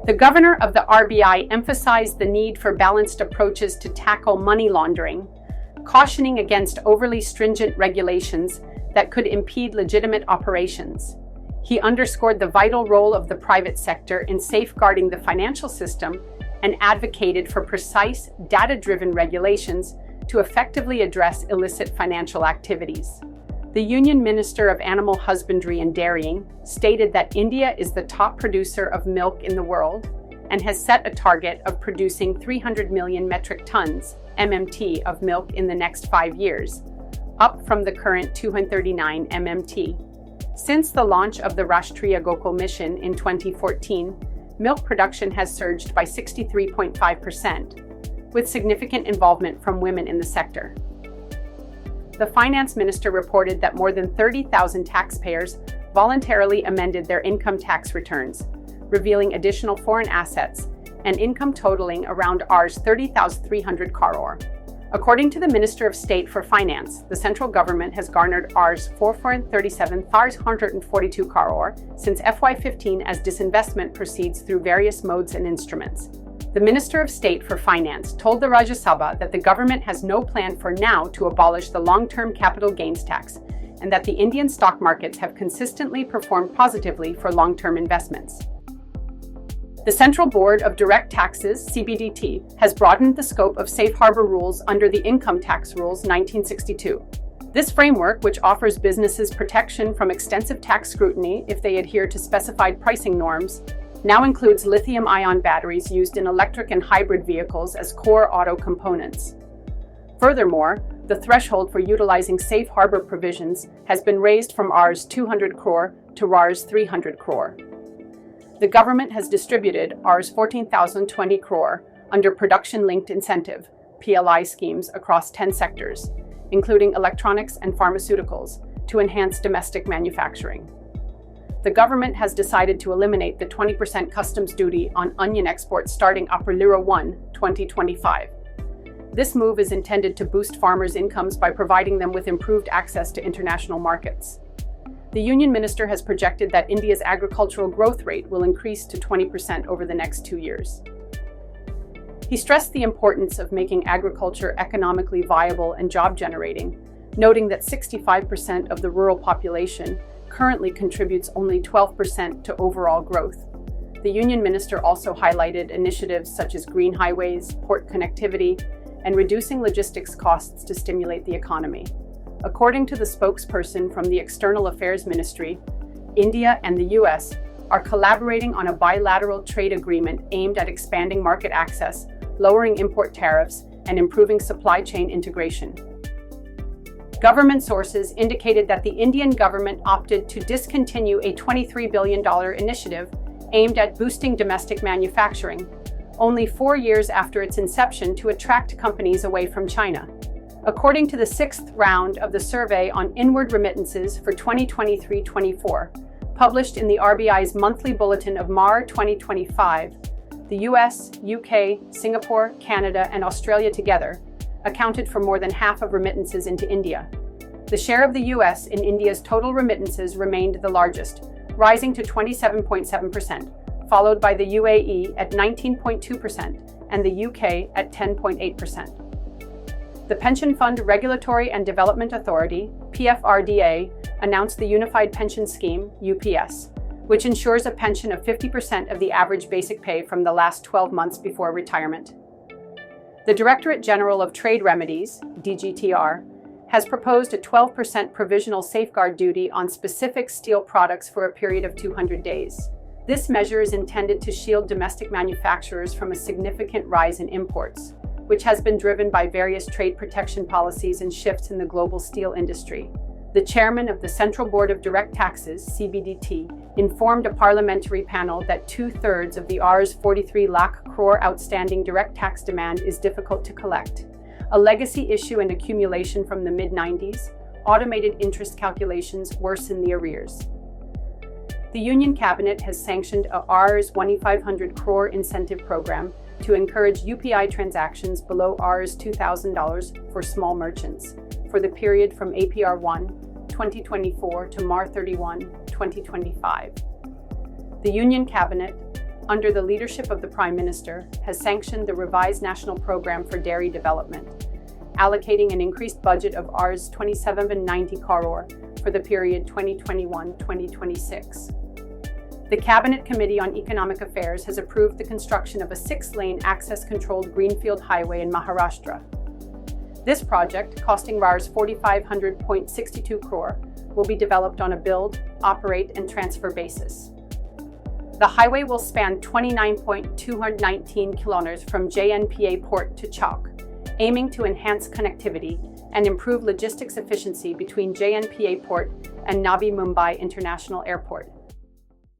The governor of the RBI emphasized the need for balanced approaches to tackle money laundering, cautioning against overly stringent regulations that could impede legitimate operations. He underscored the vital role of the private sector in safeguarding the financial system and advocated for precise, data-driven regulations to effectively address illicit financial activities. The Union Minister of Animal Husbandry and Dairying stated that India is the top producer of milk in the world and has set a target of producing 300 million metric tons, MMT, of milk in the next 5 years, up from the current 239 MMT. Since the launch of the Rashtriya Gokul Mission in 2014, milk production has surged by 63.5%, with significant involvement from women in the sector. The finance minister reported that more than 30,000 taxpayers voluntarily amended their income tax returns, revealing additional foreign assets and income totaling around Rs 30,300 crore. According to the Minister of State for Finance, the central government has garnered Rs 437,542 crore since FY15 as disinvestment proceeds through various modes and instruments. The Minister of State for Finance told the Rajya Sabha that the government has no plan for now to abolish the long-term capital gains tax and that the Indian stock markets have consistently performed positively for long-term investments. The Central Board of Direct Taxes, CBDT, has broadened the scope of safe harbor rules under the Income Tax Rules 1962. This framework, which offers businesses protection from extensive tax scrutiny if they adhere to specified pricing norms, now includes lithium-ion batteries used in electric and hybrid vehicles as core auto components. Furthermore, the threshold for utilizing safe harbor provisions has been raised from Rs 200 crore to Rs 300 crore. The government has distributed Rs 14,020 crore under production-linked incentive (PLI) schemes across 10 sectors, including electronics and pharmaceuticals, to enhance domestic manufacturing. The government has decided to eliminate the 20% customs duty on onion exports starting April 1, 2025. This move is intended to boost farmers' incomes by providing them with improved access to international markets. The Union Minister has projected that India's agricultural growth rate will increase to 20% over the next 2 years. He stressed the importance of making agriculture economically viable and job-generating, noting that 65% of the rural population currently contributes only 12% to overall growth. The Union Minister also highlighted initiatives such as green highways, port connectivity, and reducing logistics costs to stimulate the economy. According to the spokesperson from the External Affairs Ministry, India and the US are collaborating on a bilateral trade agreement aimed at expanding market access, lowering import tariffs, and improving supply chain integration. Government sources indicated that the Indian government opted to discontinue a $23 billion initiative aimed at boosting domestic manufacturing, only 4 years after its inception to attract companies away from China. According to the 6th round of the survey on inward remittances for 2023-24, published in the RBI's monthly bulletin of Mar 2025, the US, UK, Singapore, Canada, and Australia together accounted for more than half of remittances into India. The share of the US in India's total remittances remained the largest, rising to 27.7%, followed by the UAE at 19.2% and the UK at 10.8%. The Pension Fund Regulatory and Development Authority, PFRDA, announced the Unified Pension Scheme, UPS, which ensures a pension of 50% of the average basic pay from the last 12 months before retirement. The Directorate General of Trade Remedies, DGTR, has proposed a 12% provisional safeguard duty on specific steel products for a period of 200 days. This measure is intended to shield domestic manufacturers from a significant rise in imports, which has been driven by various trade protection policies and shifts in the global steel industry. The chairman of the Central Board of Direct Taxes, CBDT, informed a parliamentary panel that 2/3 of the Rs 43 lakh crore outstanding direct tax demand is difficult to collect. A legacy issue and accumulation from the mid-90s, automated interest calculations worsen the arrears. The Union Cabinet has sanctioned a Rs 2,500 crore incentive program to encourage UPI transactions below Rs $2,000 for small merchants for the period from APR 1, 2024 to Mar 31, 2025. The Union Cabinet under the leadership of the Prime Minister, has sanctioned the revised National Programme for Dairy Development, allocating an increased budget of Rs 2790 crore for the period 2021-2026. The Cabinet Committee on Economic Affairs has approved the construction of a 6-lane access-controlled greenfield highway in Maharashtra. This project, costing Rs 4,500.62 crore, will be developed on a build, operate, and transfer basis. The highway will span 29.219 kilometers from JNPA port to Chowk, aiming to enhance connectivity and improve logistics efficiency between JNPA port and Navi Mumbai International Airport.